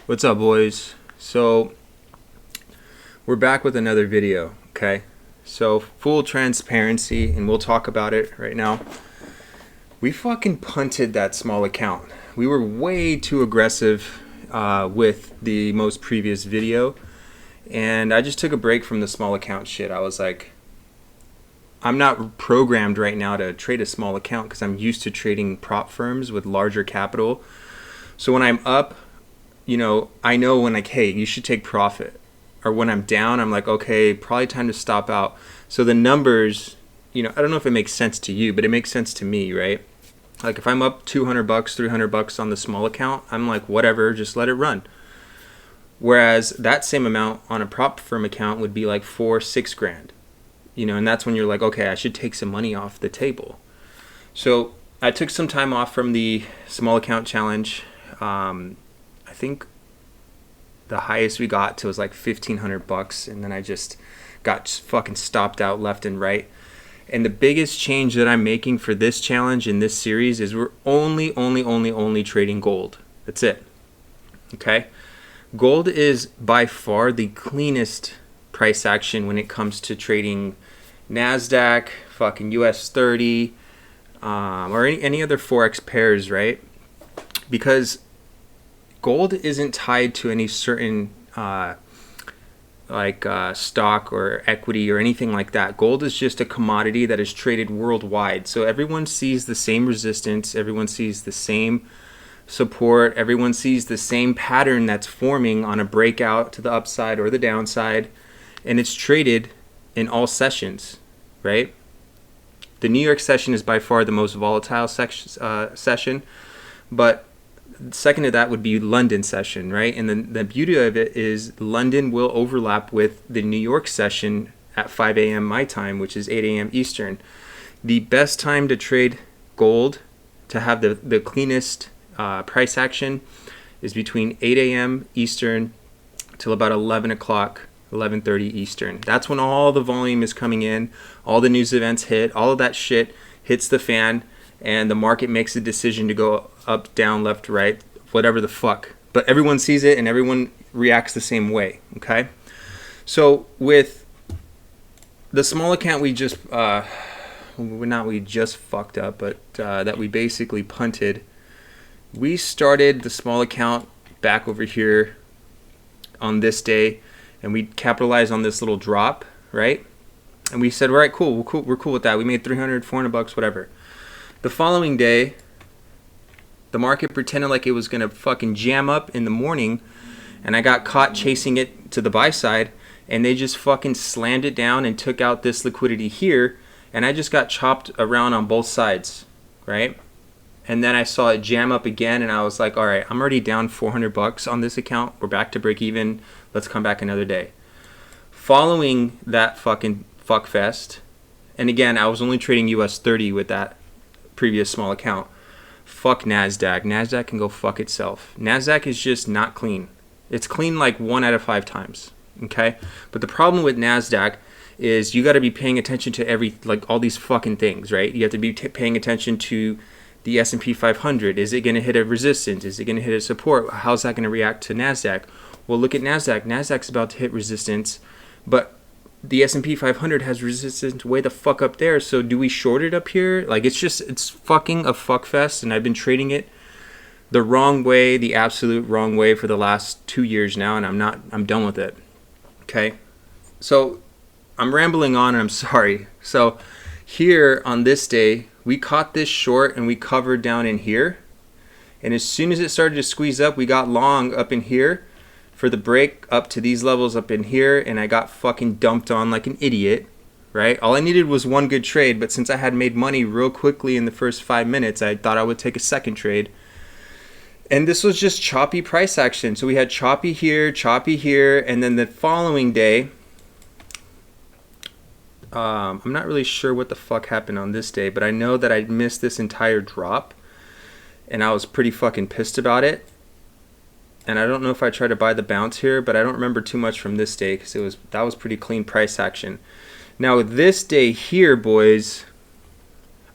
What's up, boys? So we're back with another video. Okay, so full transparency, and we'll talk about it right now. We fucking punted that small account. We were way too aggressive with the most previous video, and I just took a break from the small account shit. I was like, I'm not programmed right now to trade a small account because I'm used to trading prop firms with larger capital. So when I'm up, I know when, like, hey, you should take profit. Or when I'm down, I'm like, okay, probably time to stop out. So the numbers, I don't know if it makes sense to you, but it makes sense to me, right? Like if I'm up $200, $300 on the small account, I'm like, whatever, just let it run. Whereas that same amount on a prop firm account would be like $4-6 grand, and that's when you're like, okay, I should take some money off the table. So I took some time off from the small account challenge. I think the highest we got to was like $1,500, and then I just got fucking stopped out left and right. And the biggest change that I'm making for this challenge in this series is we're only trading gold. That's it. Okay? Gold is by far the cleanest price action when it comes to trading NASDAQ, fucking US 30, or any other Forex pairs, right? Because gold isn't tied to any certain stock or equity or anything like that. Gold is just a commodity that is traded worldwide. So everyone sees the same resistance. Everyone sees the same support. Everyone sees the same pattern that's forming on a breakout to the upside or the downside. And it's traded in all sessions, right? The New York session is by far the most volatile session, but second to that would be London session, right? And the beauty of it is London will overlap with the New York session at 5 a.m. my time, which is 8 a.m. Eastern. The best time to trade gold, to have the cleanest price action, is between 8 a.m. Eastern till about 11 o'clock, 11:30 Eastern. That's when all the volume is coming in, all the news events hit, all of that shit hits the fan, and the market makes a decision to go up, down, left, right, whatever the fuck. But everyone sees it and everyone reacts the same way, okay? So with the small account we just fucked up, but that we basically punted, we started the small account back over here on this day, and we capitalized on this little drop, right? And we said, all right, cool, we're cool with that. We made $300, $400, whatever. The following day, the market pretended like it was going to fucking jam up in the morning, and I got caught chasing it to the buy side, and they just fucking slammed it down and took out this liquidity here, and I just got chopped around on both sides, right? And then I saw it jam up again, and I was like, all right, I'm already down $400 on this account. We're back to break even. Let's come back another day. Following that fucking fuckfest, and again, I was only trading US 30 with that previous small account. Fuck NASDAQ. NASDAQ can go fuck itself. NASDAQ is just not clean. It's clean like 1 out of 5 times. Okay? But the problem with NASDAQ is you got to be paying attention to all these fucking things, right? You have to be paying attention to the S&P 500. Is it going to hit a resistance? Is it going to hit a support? How's that going to react to NASDAQ? Well, look at NASDAQ. NASDAQ's about to hit resistance, but the S&P 500 has resistance way the fuck up there. So do we short it up here? Like, it's fucking a fuck fest, and I've been trading it the wrong way, the absolute wrong way for the last 2 years now, and I'm done with it. Okay? So I'm rambling on, and I'm sorry. So here on this day, we caught this short and we covered down in here. And as soon as it started to squeeze up, we got long up in here for the break up to these levels up in here, and I got fucking dumped on like an idiot, right? All I needed was one good trade, but since I had made money real quickly in the first 5 minutes, I thought I would take a second trade. And this was just choppy price action. So we had choppy here, and then the following day, I'm not really sure what the fuck happened on this day, but I know that I missed this entire drop, and I was pretty fucking pissed about it. And I don't know if I tried to buy the bounce here, but I don't remember too much from this day because that was pretty clean price action. Now this day here, boys,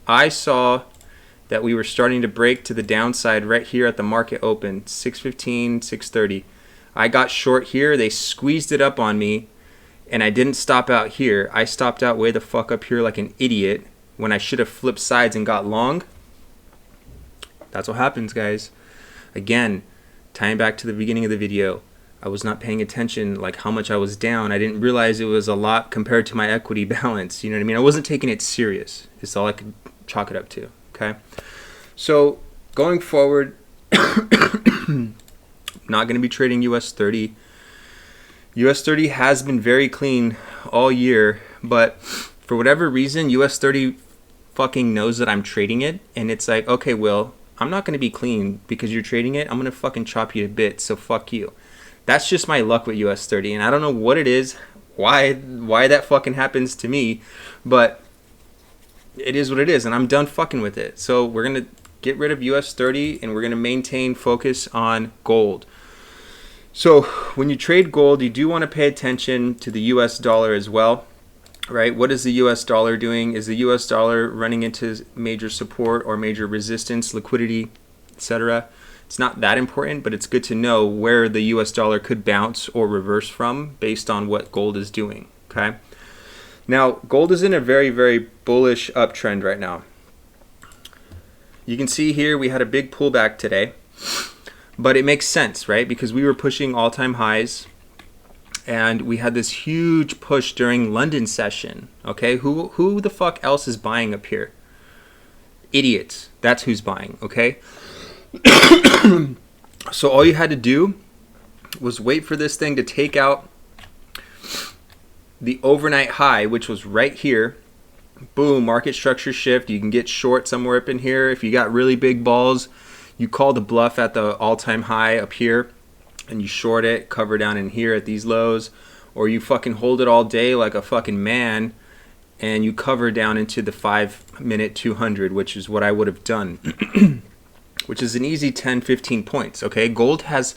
I saw that we were starting to break to the downside right here at the market open, 6:15, 6:30. I got short here. They squeezed it up on me, and I didn't stop out here. I stopped out way the fuck up here like an idiot when I should have flipped sides and got long. That's what happens, guys. Again, tying back to the beginning of the video, I was not paying attention like how much I was down. I didn't realize it was a lot compared to my equity balance. You know what I mean? I wasn't taking it serious. It's all I could chalk it up to. Okay. So going forward, not going to be trading US 30. US 30 has been very clean all year, but for whatever reason, US 30 fucking knows that I'm trading it, and it's like, okay, Will, I'm not going to be clean because you're trading it. I'm going to fucking chop you to bits, so fuck you. That's just my luck with US 30, and I don't know what it is, why that fucking happens to me, but it is what it is, and I'm done fucking with it. So we're going to get rid of US 30, and we're going to maintain focus on gold. So when you trade gold, you do want to pay attention to the US dollar as well, right? What is the US dollar doing? Is the US dollar running into major support or major resistance, liquidity, etc.? It's not that important, but it's good to know where the US dollar could bounce or reverse from based on what gold is doing, okay? Now, gold is in a very, very bullish uptrend right now. You can see here we had a big pullback today, but it makes sense, right? Because we were pushing all-time highs, and we had this huge push during London session, okay? Who the fuck else is buying up here? Idiots. That's who's buying, okay? So all you had to do was wait for this thing to take out the overnight high, which was right here. Boom, market structure shift. You can get short somewhere up in here. If you got really big balls, you call the bluff at the all-time high up here and you short it, cover down in here at these lows, or you fucking hold it all day like a fucking man and you cover down into the 5-minute 200, which is what I would have done. Which is an easy 10-15 points, okay? Gold has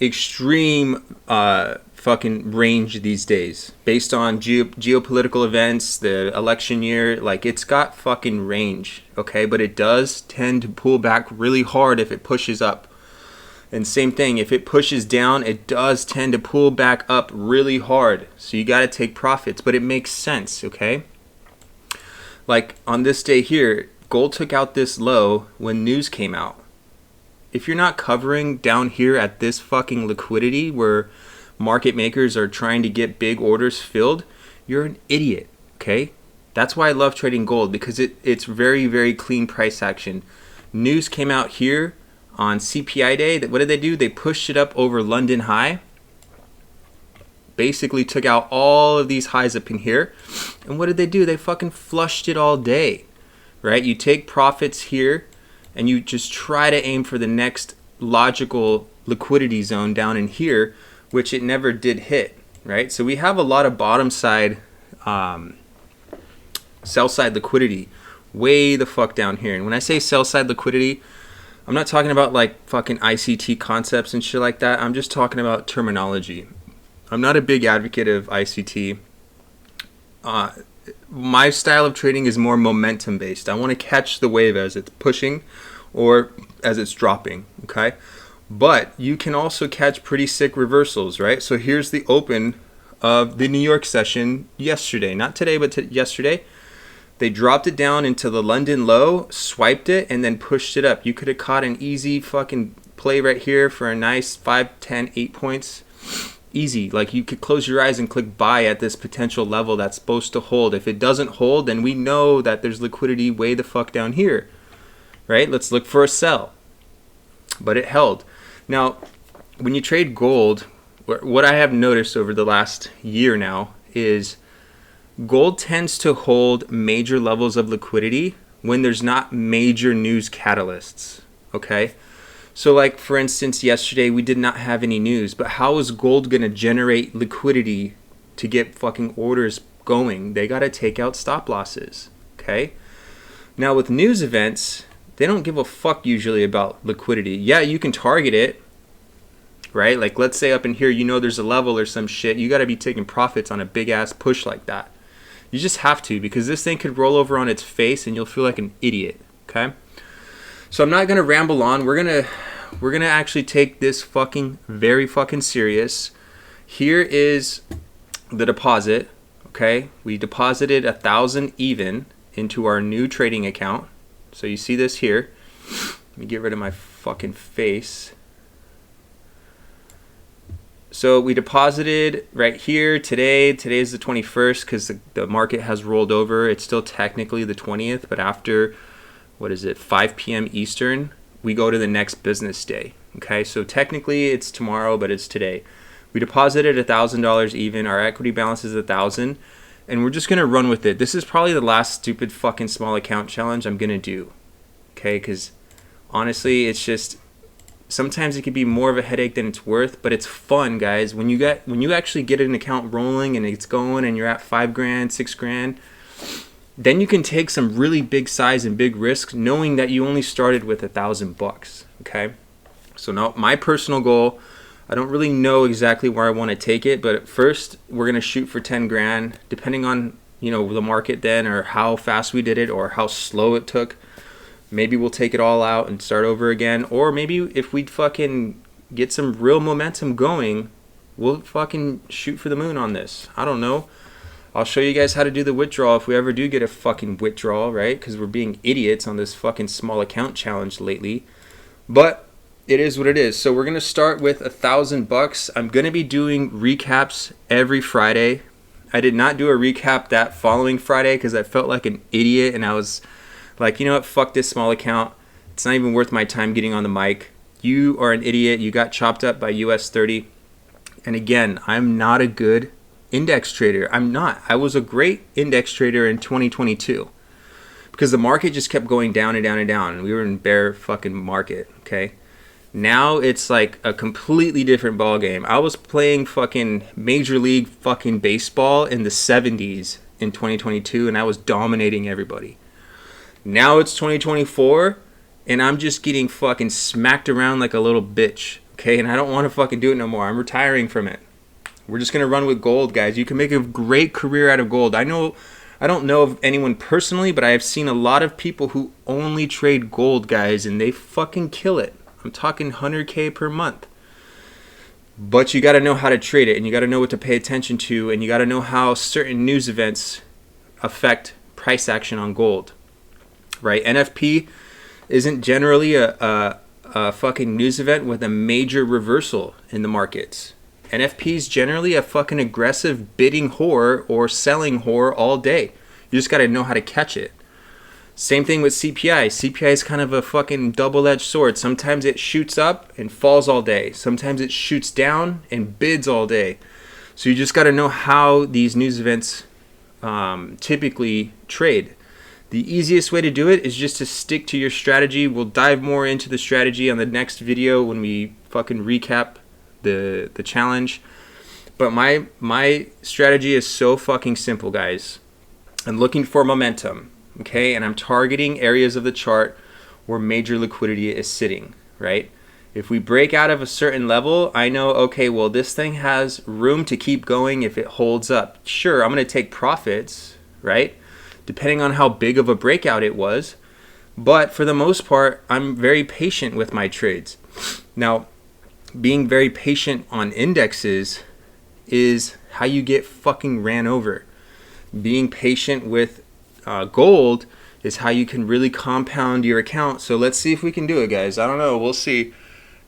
extreme fucking range these days based on geopolitical events, the election year. Like, it's got fucking range, okay? But it does tend to pull back really hard if it pushes up. And same thing, if it pushes down, it does tend to pull back up really hard. So you got to take profits, but it makes sense, okay? Like on this day here, gold took out this low when news came out. If you're not covering down here at this fucking liquidity where market makers are trying to get big orders filled, you're an idiot, okay? That's why I love trading gold, because it's very, very clean price action. News came out here on CPI day. What did they do? They pushed it up over London high. Basically took out all of these highs up in here. And what did they do? They fucking flushed it all day. Right? You take profits here and you just try to aim for the next logical liquidity zone down in here, which it never did hit, right? So we have a lot of bottom side, sell side liquidity way the fuck down here. And when I say sell side liquidity, I'm not talking about like fucking ICT concepts and shit like that. I'm just talking about terminology. I'm not a big advocate of ICT. My style of trading is more momentum based. I want to catch the wave as it's pushing or as it's dropping, okay? But you can also catch pretty sick reversals, right? So here's the open of the New York session yesterday. Not today, but yesterday. They dropped it down into the London low, swiped it, and then pushed it up. You could have caught an easy fucking play right here for a nice 5, 10, 8 points. Easy. Like, you could close your eyes and click buy at this potential level that's supposed to hold. If it doesn't hold, then we know that there's liquidity way the fuck down here, right? Let's look for a sell. But it held. Now, when you trade gold, what I have noticed over the last year now is gold tends to hold major levels of liquidity when there's not major news catalysts, okay? So like, for instance, yesterday we did not have any news, but how is gold going to generate liquidity to get fucking orders going? They got to take out stop losses, okay? Now with news events, they don't give a fuck usually about liquidity. Yeah, you can target it, right? Like, let's say up in here, you know there's a level or some shit. You got to be taking profits on a big ass push like that. You just have to, because this thing could roll over on its face and you'll feel like an idiot, okay? So I'm not going to ramble on. We're going to we're gonna actually take this fucking very fucking serious. Here is the deposit. Okay, we deposited 1,000 even into our new trading account. So you see this here. Let me get rid of my fucking face. So we deposited right here today. Today's the 21st because the market has rolled over. It's still technically the 20th, but after, 5 p.m. Eastern, we go to the next business day. Okay, so technically it's tomorrow, but it's today. We deposited $1,000 even. Our equity balance is 1,000, and we're just gonna run with it. This is probably the last stupid fucking small account challenge I'm gonna do. Okay, because honestly, it's just, sometimes it can be more of a headache than it's worth, but it's fun, guys. When you actually get an account rolling and it's going and you're at $5 grand, $6 grand, then you can take some really big size and big risks, knowing that you only started with $1,000. Okay, so now my personal goal, I don't really know exactly where I want to take it, but at first we're gonna shoot for 10 grand, depending on the market then, or how fast we did it, or how slow it took. Maybe we'll take it all out and start over again. Or maybe if we fucking get some real momentum going, we'll fucking shoot for the moon on this. I don't know. I'll show you guys how to do the withdrawal if we ever do get a fucking withdrawal, right? Because we're being idiots on this fucking small account challenge lately. But it is what it is. So we're going to start with $1,000. I'm going to be doing recaps every Friday. I did not do a recap that following Friday because I felt like an idiot, and I was like, you know what, fuck this small account. It's not even worth my time getting on the mic. You are an idiot. You got chopped up by US 30. And again, I'm not a good index trader. I'm not. I was a great index trader in 2022 because the market just kept going down and down and down. And we were in bear fucking market, okay? Now it's like a completely different ball game. I was playing fucking Major League fucking baseball in the 70s in 2022, and I was dominating everybody. Now it's 2024, and I'm just getting fucking smacked around like a little bitch, okay? And I don't want to fucking do it no more. I'm retiring from it. We're just going to run with gold, guys. You can make a great career out of gold. I don't know of anyone personally, but I have seen a lot of people who only trade gold, guys, and they fucking kill it. I'm talking 100K per month. But you got to know how to trade it, and you got to know what to pay attention to, and you got to know how certain news events affect price action on gold. Right, NFP isn't generally a fucking news event with a major reversal in the markets. NFP is generally a fucking aggressive bidding whore or selling whore all day. You just got to know how to catch it. Same thing with CPI. CPI is kind of a fucking double-edged sword. Sometimes it shoots up and falls all day. Sometimes it shoots down and bids all day. So you just got to know how these news events typically trade. The easiest way to do it is just to stick to your strategy. We'll dive more into the strategy on the next video when we fucking recap the challenge. But my strategy is so fucking simple, guys. I'm looking for momentum, okay? And I'm targeting areas of the chart where major liquidity is sitting, right? If we break out of a certain level, I know, okay, well, this thing has room to keep going if it holds up. Sure, I'm going to take profits, right? Depending on how big of a breakout it was. But for the most part, I'm very patient with my trades. Now, being very patient on indexes is how you get fucking ran over. Being patient with gold is how you can really compound your account. So let's see if we can do it, guys. I don't know. We'll see.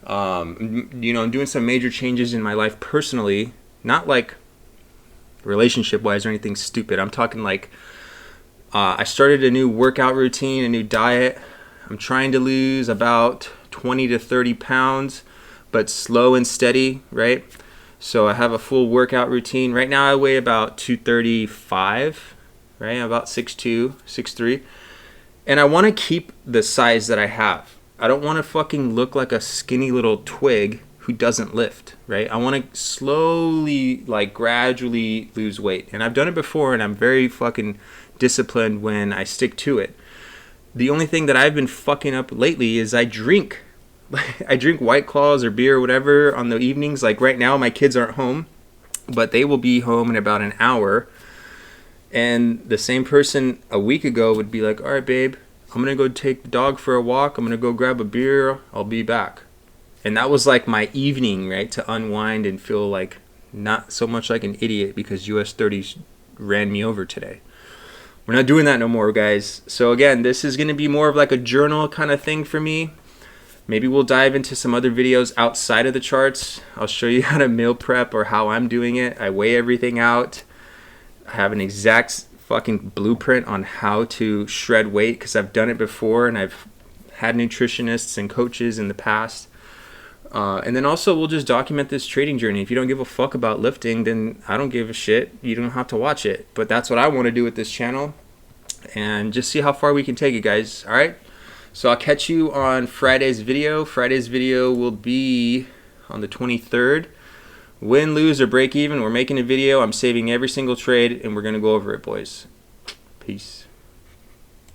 I'm doing some major changes in my life personally. Not like relationship-wise or anything stupid. I'm talking like I started a new workout routine, a new diet. I'm trying to lose about 20 to 30 pounds, but slow and steady, right? So I have a full workout routine. Right now I weigh about 235, right? I'm about 6'2", 6'3". And I want to keep the size that I have. I don't want to fucking look like a skinny little twig who doesn't lift, right? I want to slowly, like gradually lose weight. And I've done it before, and I'm very fucking disciplined when I stick to it. The only thing that I've been fucking up lately is I drink. I drink White Claws or beer or whatever on the evenings. Like right now, my kids aren't home, but they will be home in about an hour. And the same person a week ago would be like, all right, babe, I'm going to go take the dog for a walk. I'm going to go grab a beer. I'll be back. And that was like my evening, right, to unwind and feel like not so much like an idiot because US 30s ran me over today. We're not doing that no more, guys. So again, this is going to be more of like a journal kind of thing for me. Maybe we'll dive into some other videos outside of the charts. I'll show you how to meal prep or how I'm doing it. I weigh everything out. I have an exact fucking blueprint on how to shred weight because I've done it before and I've had nutritionists and coaches in the past. And then also we'll just document this trading journey. If you don't give a fuck about lifting, then I don't give a shit. You don't have to watch it. But that's what I want to do with this channel. And just see how far we can take it, guys. All right? So I'll catch you on Friday's video. Friday's video will be on the 23rd. Win, lose, or break even. We're making a video. I'm saving every single trade, and we're going to go over it, boys. Peace.